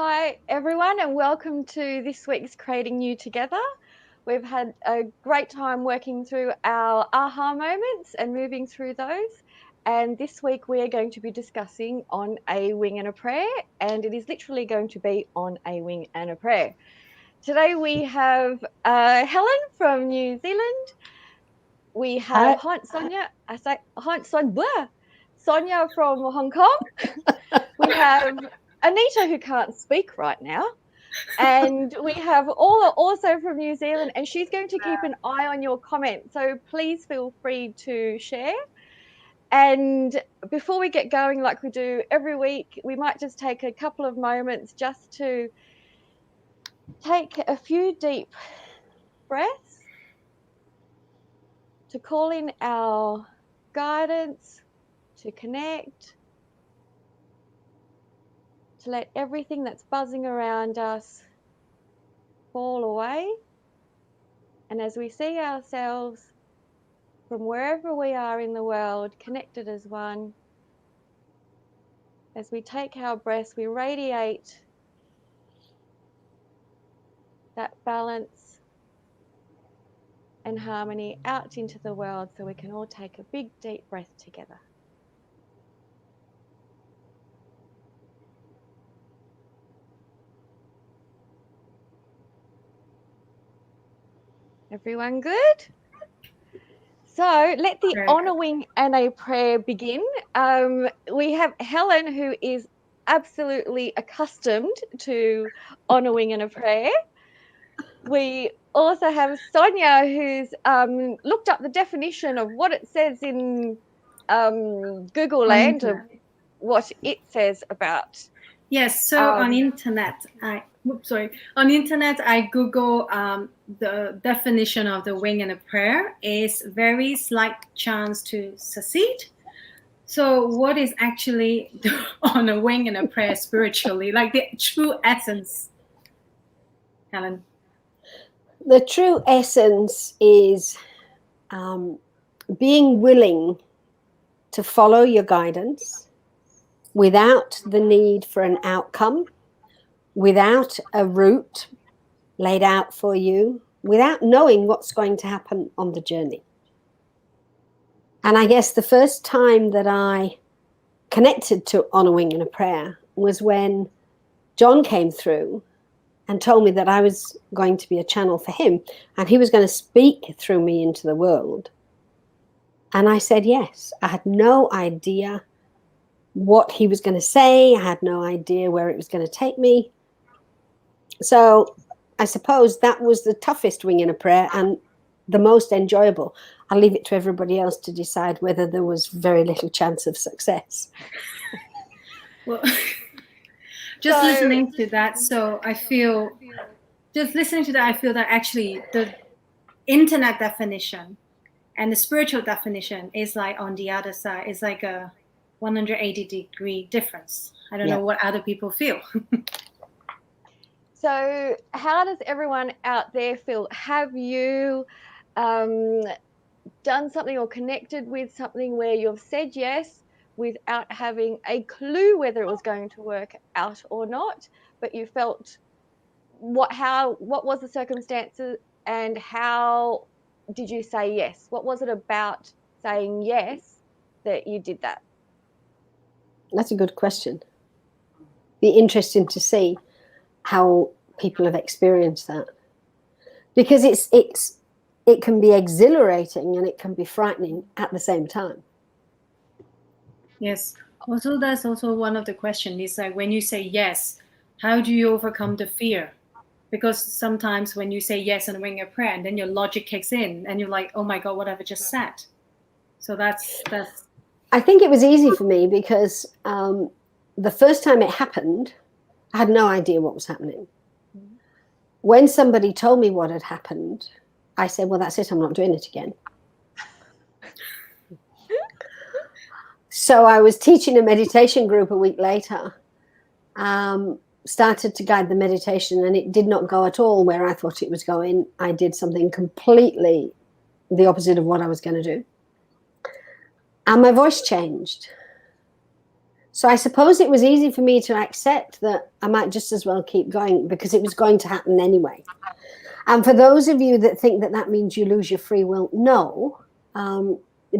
Hi everyone and welcome to this week's Creating You Together. We've had a great time working through our aha moments and moving through those. And this week we are going to be discussing on a wing and a prayer, and it is literally going to be on a wing and a prayer. Today we have Helen from New Zealand. We have Sonia from Hong Kong. We have Anita, who can't speak right now. And we have Orla also from New Zealand, and she's going to keep an eye on your comments. So please feel free to share. And before we get going, like we do every week, we might just take a couple of moments just to take a few deep breaths, to call in our guidance, to connect, to let everything that's buzzing around us fall away. And as we see ourselves from wherever we are in the world, connected as one, as we take our breaths, we radiate that balance and harmony out into the world, so we can all take a big deep breath together. Everyone good? So let the honoring and a prayer begin. We have Helen, who is absolutely accustomed to honoring and a prayer. We also have Sonia, who's looked up the definition of what it says in Google Land, of what it says about. Yes, so on internet, I Google the definition of the wing and a prayer is very slight chance to succeed. So what is actually on a wing and a prayer spiritually, like the true essence, Helen? The true essence is being willing to follow your guidance without the need for an outcome, without a route laid out for you, without knowing what's going to happen on the journey. And I guess the first time that I connected to On a Wing and a Prayer was when John came through and told me that I was going to be a channel for him, and he was going to speak through me into the world. And I said yes. I had no idea what he was going to say. I had no idea where it was going to take me. So I suppose that was the toughest wing in a prayer and the most enjoyable. I'll leave it to everybody else to decide whether there was very little chance of success. Well, just listening to that, I feel that actually the internet definition and the spiritual definition is like on the other side. It's like a 180-degree difference. I don't know what other people feel. So how does everyone out there feel? Have you done something or connected with something where you've said yes without having a clue whether it was going to work out or not, but you felt what was the circumstances and how did you say yes? What was it about saying yes that you did that? That's a good question. Be interesting to see how people have experienced that, because it can be exhilarating and it can be frightening at the same time. Yes. Also, that's also one of the questions. Is like when you say yes, how do you overcome the fear? Because sometimes when you say yes and wing a prayer, and then your logic kicks in, and you're like, "Oh my God, what have I just said?" So that's. I think it was easy for me because the first time it happened, I had no idea what was happening. When somebody told me what had happened, I said, well, that's it. I'm not doing it again. So I was teaching a meditation group a week later, started to guide the meditation, and it did not go at all where I thought it was going. I did something completely the opposite of what I was going to do. And my voice changed. So I suppose it was easy for me to accept that I might just as well keep going because it was going to happen anyway. And for those of you that think that that means you lose your free will, no,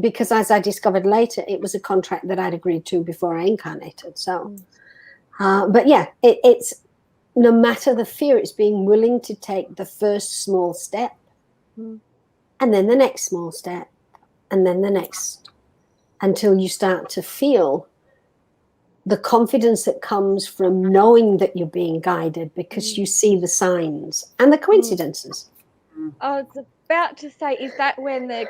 because as I discovered later, it was a contract that I'd agreed to before I incarnated. So, but yeah, it's no matter the fear, it's being willing to take the first small step and then the next small step and then the next until you start to feel the confidence that comes from knowing that you're being guided because you see the signs and the coincidences. I was about to say, is that when the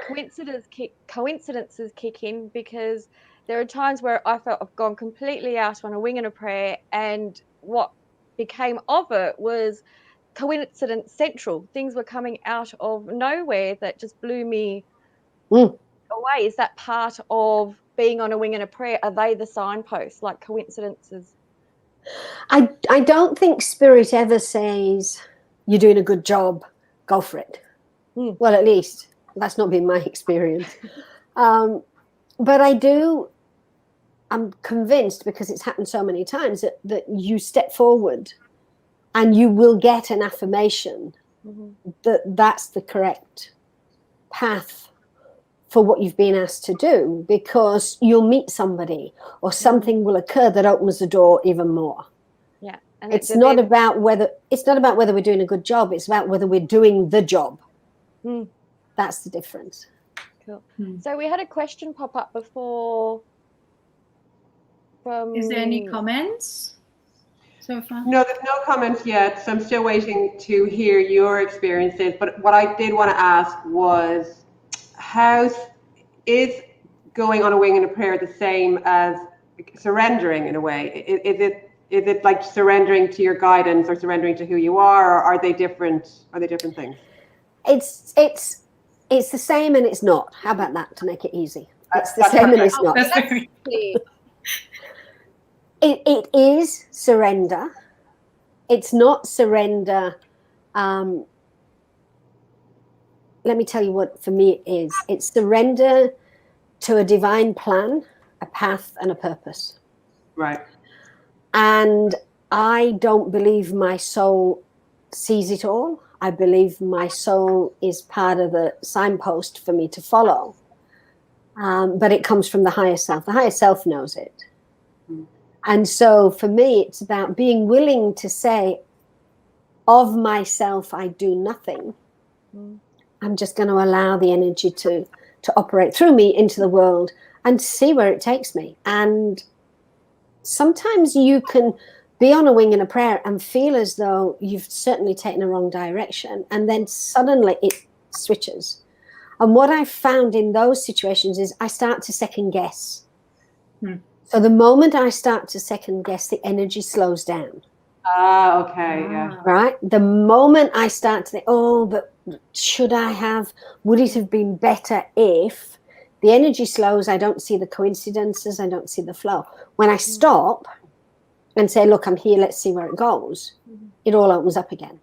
coincidences kick in? Because there are times where I felt I've gone completely out on a wing and a prayer, and what became of it was coincidence central. Things were coming out of nowhere that just blew me away. Is that part of being on a wing and a prayer? Are they the signposts, like coincidences? I don't think spirit ever says you're doing a good job, go for it. Well, at least that's not been my experience. But I'm convinced, because it's happened so many times, that you step forward and you will get an affirmation that that's the correct path for what you've been asked to do, because you'll meet somebody or something will occur that opens the door even more. Yeah. And it's not about whether we're doing a good job, it's about whether we're doing the job. That's the difference. Cool. So we had a question pop up before from... Is there any comments so far? No, there's no comments yet, so I'm still waiting to hear your experiences. But what I did want to ask was, how is going on a wing and a prayer the same as surrendering in a way? Is it like surrendering to your guidance or surrendering to who you are, or are they different? Are they different things? It's the same and it's not. How about that, to make it easy? It's the same and it's not. It is surrender. It's not surrender. Let me tell you what for me it is. It's surrender to a divine plan, a path, and a purpose. Right. And I don't believe my soul sees it all. I believe my soul is part of the signpost for me to follow. But it comes from the higher self. The higher self knows it. And so for me, it's about being willing to say, of myself, I do nothing. I'm just going to allow the energy to operate through me into the world and see where it takes me. And sometimes you can be on a wing and a prayer and feel as though you've certainly taken a wrong direction, and then suddenly it switches. And what I've found in those situations is I start to second guess. So the moment I start to second guess, the energy slows down. Okay, yeah. Right? The moment I start to think, oh, but should I have, would it have been better if, the energy slows, I don't see the coincidences, I don't see the flow. When I stop and say, look, I'm here, let's see where it goes, it all opens up again.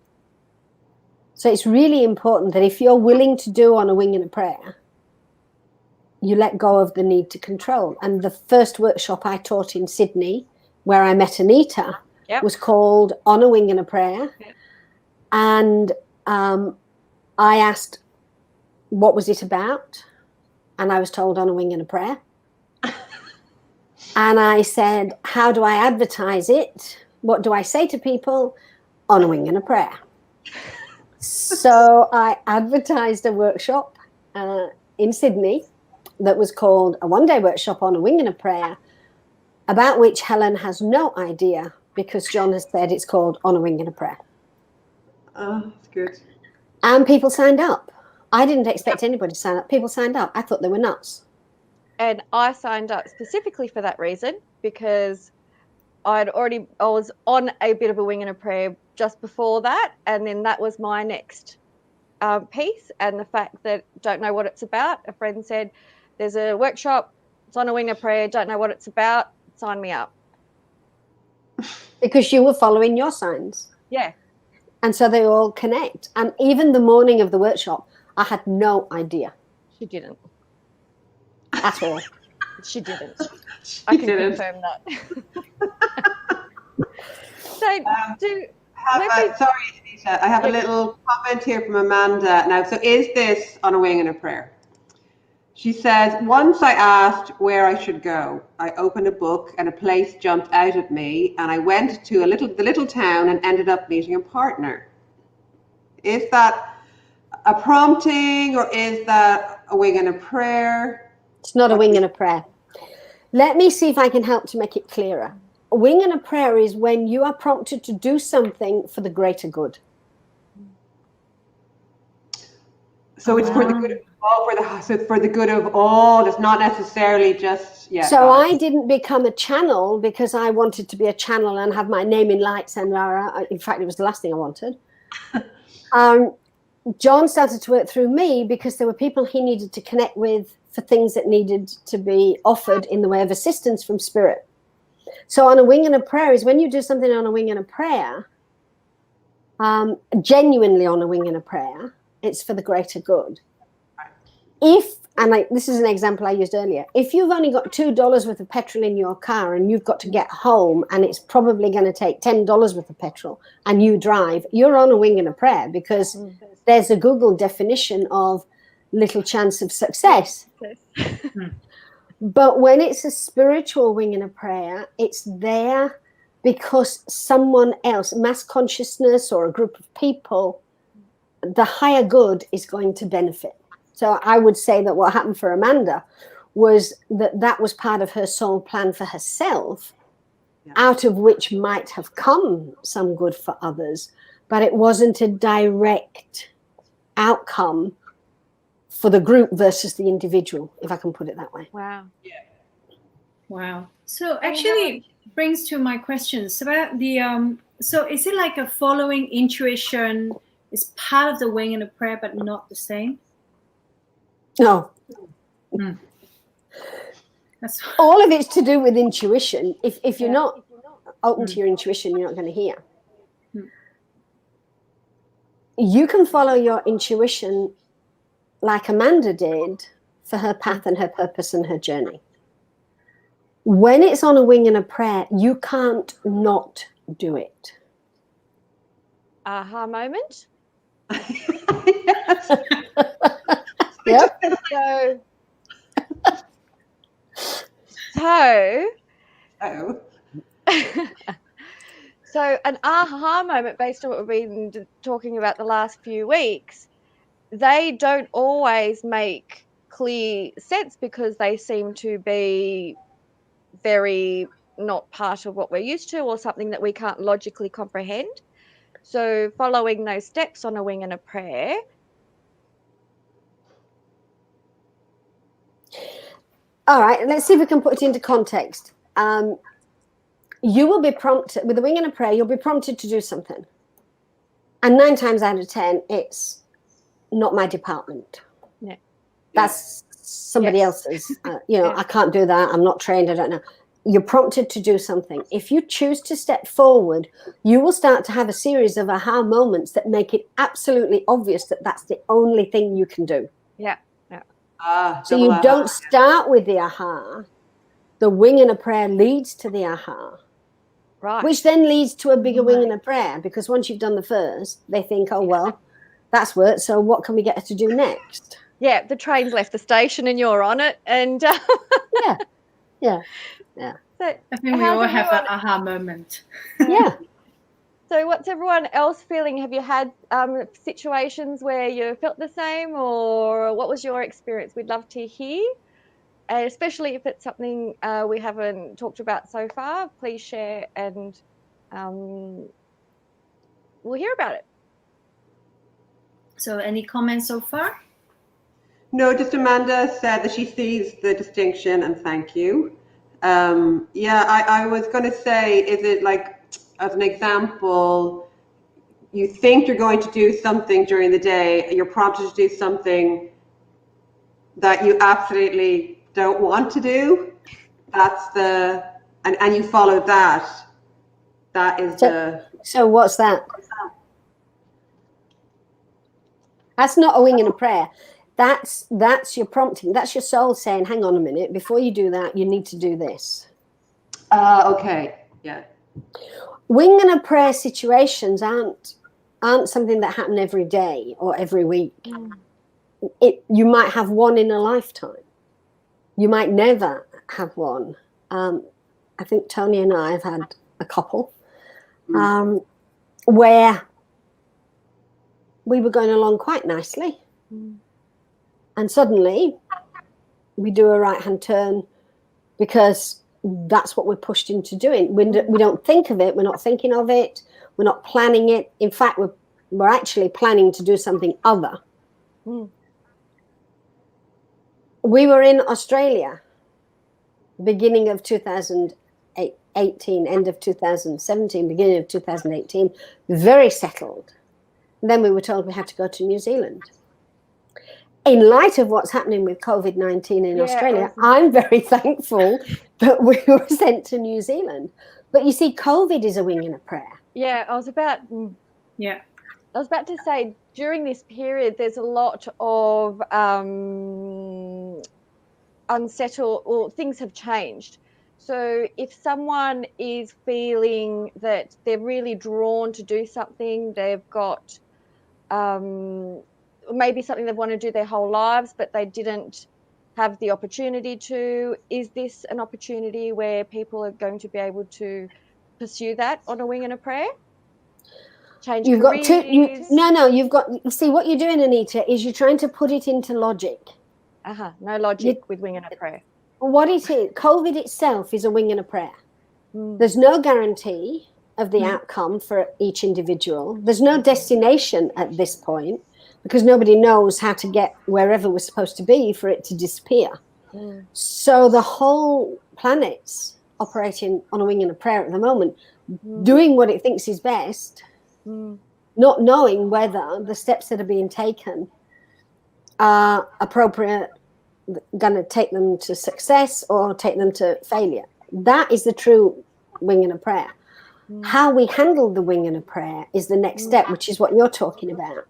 So it's really important that if you're willing to do on a wing and a prayer, you let go of the need to control. And the first workshop I taught in Sydney, where I met Anita, was called On a Wing and a Prayer. And I asked, what was it about? And I was told, on a wing and a prayer. And I said, how do I advertise it? What do I say to people? On a wing and a prayer. So I advertised a workshop in Sydney that was called a one-day workshop on a wing and a prayer, about which Helen has no idea, because John has said it's called On a Wing and a Prayer. That's good. And people signed up. I didn't expect anybody to sign up. People signed up. I thought they were nuts. And I signed up specifically for that reason, because I was on a bit of a wing and a prayer just before that, and then that was my next piece. And the fact that don't know what it's about, a friend said, there's a workshop, it's on a wing and a prayer, don't know what it's about, sign me up. Because you were following your signs. Yeah. And so they all connect. And even the morning of the workshop, I had no idea. She didn't. At all. She didn't. I can didn't. confirm that. So, sorry, Anita, I have a little comment here from Amanda. Now, so is this on a wing and a prayer? She says, once I asked where I should go. I opened a book and a place jumped out at me, and I went to the little town and ended up meeting a partner. Is that a prompting, or is that a wing and a prayer? It's not a wing and a prayer. Let me see if I can help to make it clearer. A wing and a prayer is when you are prompted to do something for the greater good. So it's for the good of all, for the good of all. It's not necessarily just So I didn't become a channel because I wanted to be a channel and have my name in lights and in fact it was the last thing I wanted. John started to work through me because there were people he needed to connect with for things that needed to be offered in the way of assistance from spirit. So on a wing and a prayer is when you do something on a wing and a prayer, genuinely on a wing and a prayer, it's for the greater good. This is an example I used earlier. If you've only got $2 worth of petrol in your car and you've got to get home and it's probably going to take $10 worth of petrol and you drive, you're on a wing and a prayer because there's a Google definition of little chance of success. But when it's a spiritual wing and a prayer, it's there because someone else, mass consciousness or a group of people, the higher good is going to benefit. So I would say that what happened for Amanda was that was part of her soul plan for herself, out of which might have come some good for others, but it wasn't a direct outcome for the group versus the individual, if I can put it that way. Wow. Yeah. Wow. So actually brings to my questions about the so is it like a following intuition is part of the wing and a prayer but not the same? No. That's all of it's to do with intuition. If you're not open to your intuition, you're not going to hear. You can follow your intuition like Amanda did for her path and her purpose and her journey. When it's on a wing and a prayer, you can't not do it. Aha moment. Yes. Yep. So an aha moment based on what we've been talking about the last few weeks, they don't always make clear sense because they seem to be very not part of what we're used to or something that we can't logically comprehend. So following those steps on a wing and a prayer. All right, let's see if we can put it into context. You will be prompted, with a wing and a prayer, you'll be prompted to do something. And 9 times out of 10, it's not my department. Yeah. That's somebody else's. I can't do that. I'm not trained. I don't know. You're prompted to do something. If you choose to step forward, you will start to have a series of aha moments that make it absolutely obvious that that's the only thing you can do. Yeah. So you don't start with the aha. The wing and a prayer leads to the aha. Right. Which then leads to a bigger wing and a prayer, because once you've done the first, they think, oh, well, that's worked. So what can we get her to do next? Yeah, the train's left the station and you're on it. And I think we all have an aha moment. Yeah. So what's everyone else feeling? Have you had situations where you felt the same, or what was your experience? We'd love to hear, and especially if it's something we haven't talked about so far, please share and we'll hear about it. So any comments so far? No, just Amanda said that she sees the distinction, and thank you. I was going to say, is it like, as an example, you think you're going to do something during the day, you're prompted to do something that you absolutely don't want to do. That's and you follow that. That is So what's that? That's not a wing and a prayer. That's your prompting. That's your soul saying, hang on a minute, before you do that, you need to do this. Okay. Yeah. Wing and a prayer situations aren't something that happen every day or every week. You might have one in a lifetime. You might never have one. I think Tony and I have had a couple where we were going along quite nicely. And suddenly we do a right-hand turn because that's what we're pushed into doing. We don't think of it. We're not thinking of it. We're not planning it. In fact, we're actually planning to do something other. We were in Australia, beginning of 2018, end of 2017, beginning of 2018, very settled. And then we were told we had to go to New Zealand. In light of what's happening with COVID-19 in Australia, I'm very thankful that we were sent to New Zealand. But you see, COVID is a wing and a prayer. Yeah, I was about to say, during this period, there's a lot of unsettled, or things have changed. So if someone is feeling that they're really drawn to do something, they've got maybe something they've wanted to do their whole lives, but they didn't have the opportunity to, is this an opportunity where people are going to be able to pursue that on a wing and a prayer? Change You've careers? got to, you see, what you're doing, Anita, is you're trying to put it into logic. No logic with wing and a prayer. What it is, COVID itself is a wing and a prayer. There's no guarantee of the outcome for each individual. There's no destination at this point because nobody knows how to get wherever we're supposed to be for it to disappear. So the whole planet's operating on a wing and a prayer at the moment, doing what it thinks is best, not knowing whether the steps that are being taken are appropriate, going to take them to success or take them to failure. That is the true wing and a prayer. How we handle the wing and a prayer is the next step, which is what you're talking about.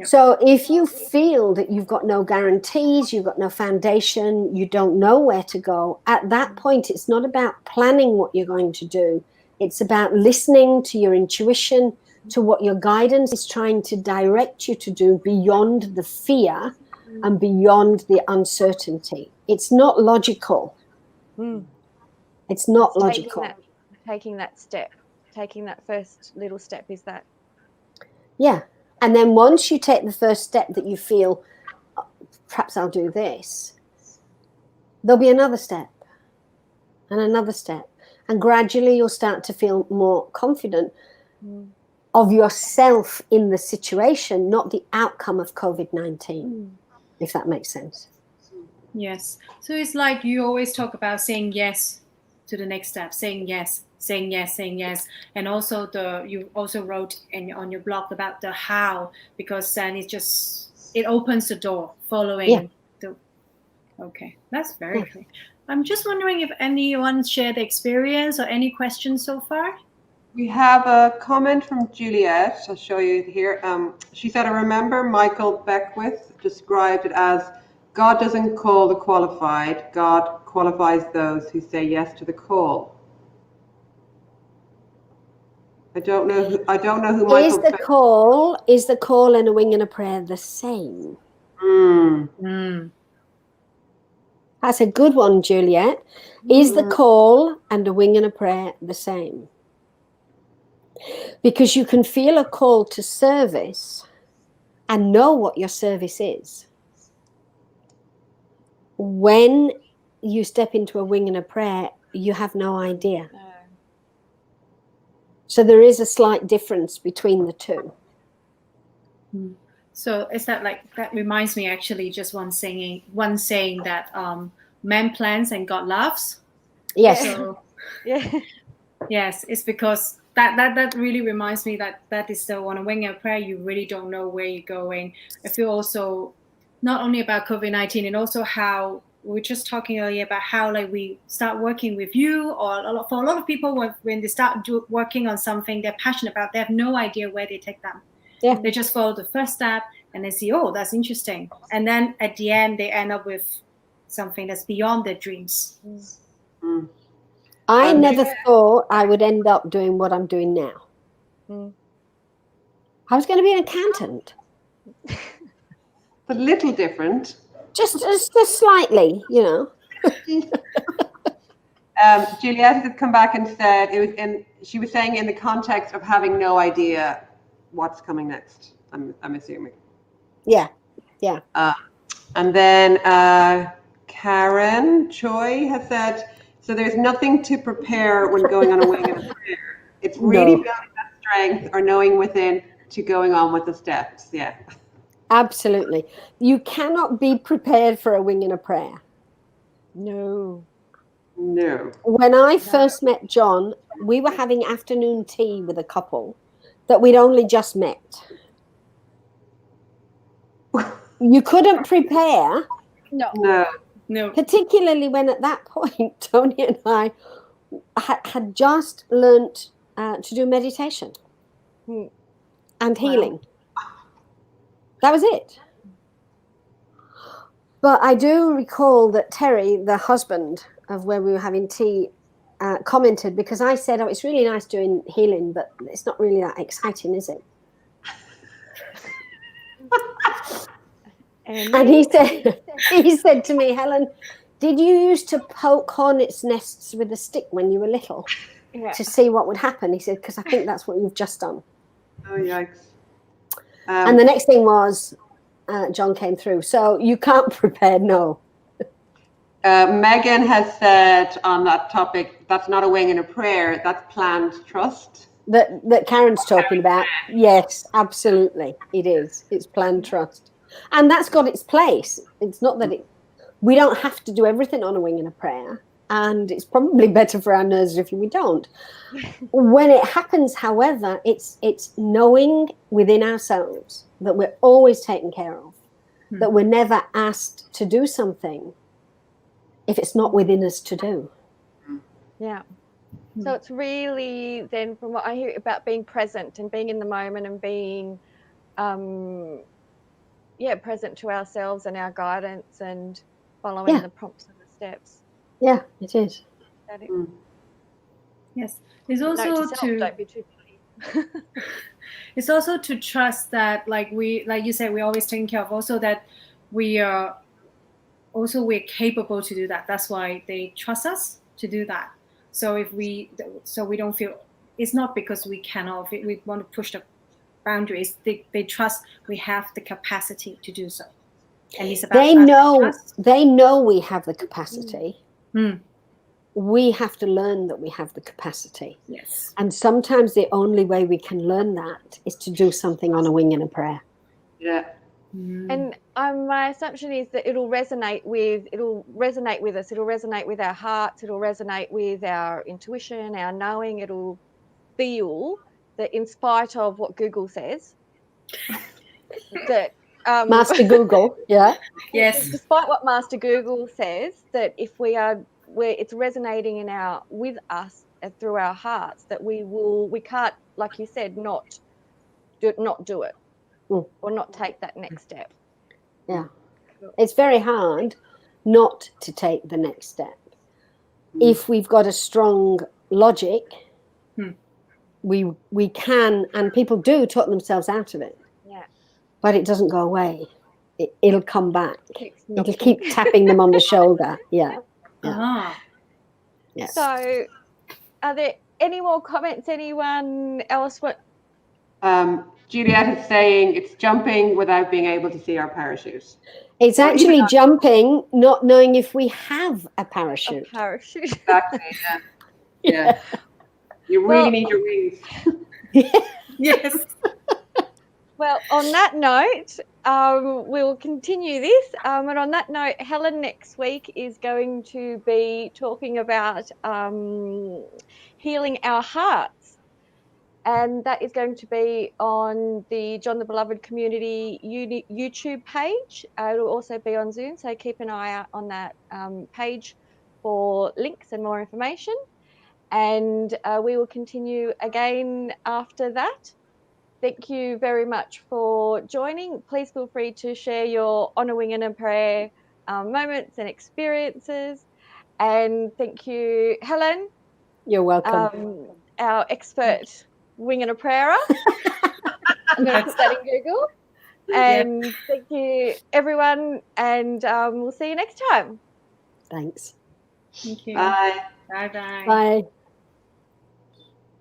So if you feel that you've got no guarantees, you've got no foundation, you don't know where to go, at that point, it's not about planning what you're going to do. It's about listening to your intuition, to what your guidance is trying to direct you to do beyond the fear and beyond the uncertainty. It's not logical. It's not logical. Taking that step, taking that first little step is that. Yeah. And then once you take the first step that you feel, perhaps I'll do this, there'll be another step and another step. And gradually you'll start to feel more confident of yourself in the situation, not the outcome of COVID-19, if that makes sense. Yes. So it's like you always talk about saying yes to the next step, saying yes, saying yes, saying yes. And also you also wrote on your blog about the how, because then it opens the door following okay, that's very clear. I'm just wondering if anyone shared the experience or any questions so far? We have a comment from Juliet. I'll show you here. She said, I remember Michael Beckwith described it as God doesn't call the qualified. God qualifies those who say yes to the call. I don't know who Michael. Is the call and a wing and a prayer the same? That's a good one, Juliet. Is the call and a wing and a prayer the same? Because you can feel a call to service and know what your service is. When you step into a wing and a prayer, you have no idea. So there is a slight difference between the two. So is that that reminds me actually just one saying that man plans and God laughs. Yes. So, yes, it's because that really reminds me that is the one wing and prayer. You really don't know where you're going. I feel also not only about COVID-19 and also how we were just talking earlier about how we start working with you, or for a lot of people when they start working on something they're passionate about, they have no idea where they take them. Yeah. They just follow the first step, and they see, oh, that's interesting. And then at the end, they end up with something that's beyond their dreams. Mm. I never thought I would end up doing what I'm doing now. I was going to be an accountant. A little different. Just slightly, you know. Juliet had come back and said she was saying in the context of having no idea what's coming next. I'm assuming. Yeah. And then Karen Choi has said, so there's nothing to prepare when going on a wing and a prayer. It's really building that strength or knowing within to going on with the steps. Yeah. Absolutely. You cannot be prepared for a wing and a prayer. No. When I first met John, we were having afternoon tea with a couple that we'd only just met. You couldn't prepare. No. Particularly when at that point, Tony and I had just learnt to do meditation and healing. That was it. But I do recall that Terry, the husband of where we were having tea, commented, because I said, oh, it's really nice doing healing, but it's not really that exciting, is it? And he said to me, Helen, did you used to poke hornets' nests with a stick when you were little to see what would happen? He said, because I think that's what you've just done. Oh, yikes. And the next thing was John came through. So you can't prepare, no. Megan has said on that topic, that's not a wing and a prayer, that's planned trust. That Karen's talking about. Yes, absolutely. It is. It's planned trust. And that's got its place. It's not that we don't have to do everything on a wing and a prayer. And it's probably better for our nerves if we don't. When it happens, however, it's knowing within ourselves that we're always taken care of, that we're never asked to do something if it's not within us to do. Yeah. So it's really then, from what I hear, about being present and being in the moment and being present to ourselves and our guidance and following the prompts and the steps. Yeah, it is. Yes. It's also don't be too petty. It's also to trust that, like you said, we're always taking care of, also that we're capable to do that. That's why they trust us to do that. So we don't feel, it's not because we cannot, we want to push the boundaries. They trust we have the capacity to do so. And it's about they know we have the capacity. We have to learn that we have the capacity. Yes. And sometimes the only way we can learn that is to do something on a wing and a prayer. Yeah. And my assumption is that it'll resonate with us. It'll resonate with our hearts. It'll resonate with our intuition, our knowing. It'll feel that, in spite of what Google says, that Master Google, yeah. Yes. Despite what Master Google says, that if it's resonating with us through our hearts, that we can't, like you said, not do it. Or not take that next step. Yeah. It's very hard not to take the next step. If we've got a strong logic, we can, and people do talk themselves out of it. Yeah. But it doesn't go away. It'll come back. It'll keep tapping them on the shoulder. Yeah. Yes. So are there any more comments? Anyone else? Juliet is saying it's jumping without being able to see our parachute. It's actually jumping, not knowing if we have a parachute. Exactly, yeah. You really need your wings. Yes. Well, on that note, we'll continue this. And on that note, Helen next week is going to be talking about healing our hearts. And that is going to be on the John the Beloved Community YouTube page. It'll also be on Zoom, so keep an eye out on that page for links and more information. And we will continue again after that. thank you very much for joining. Please feel free to share your On a Wing and a Prayer moments and experiences. And thank you, Helen. You're welcome. Our expert wing and a prayer. I'm going to put that in Google. And thank you, everyone. And we'll see you next time. Thanks. Thank you. Bye. Bye-bye. Bye.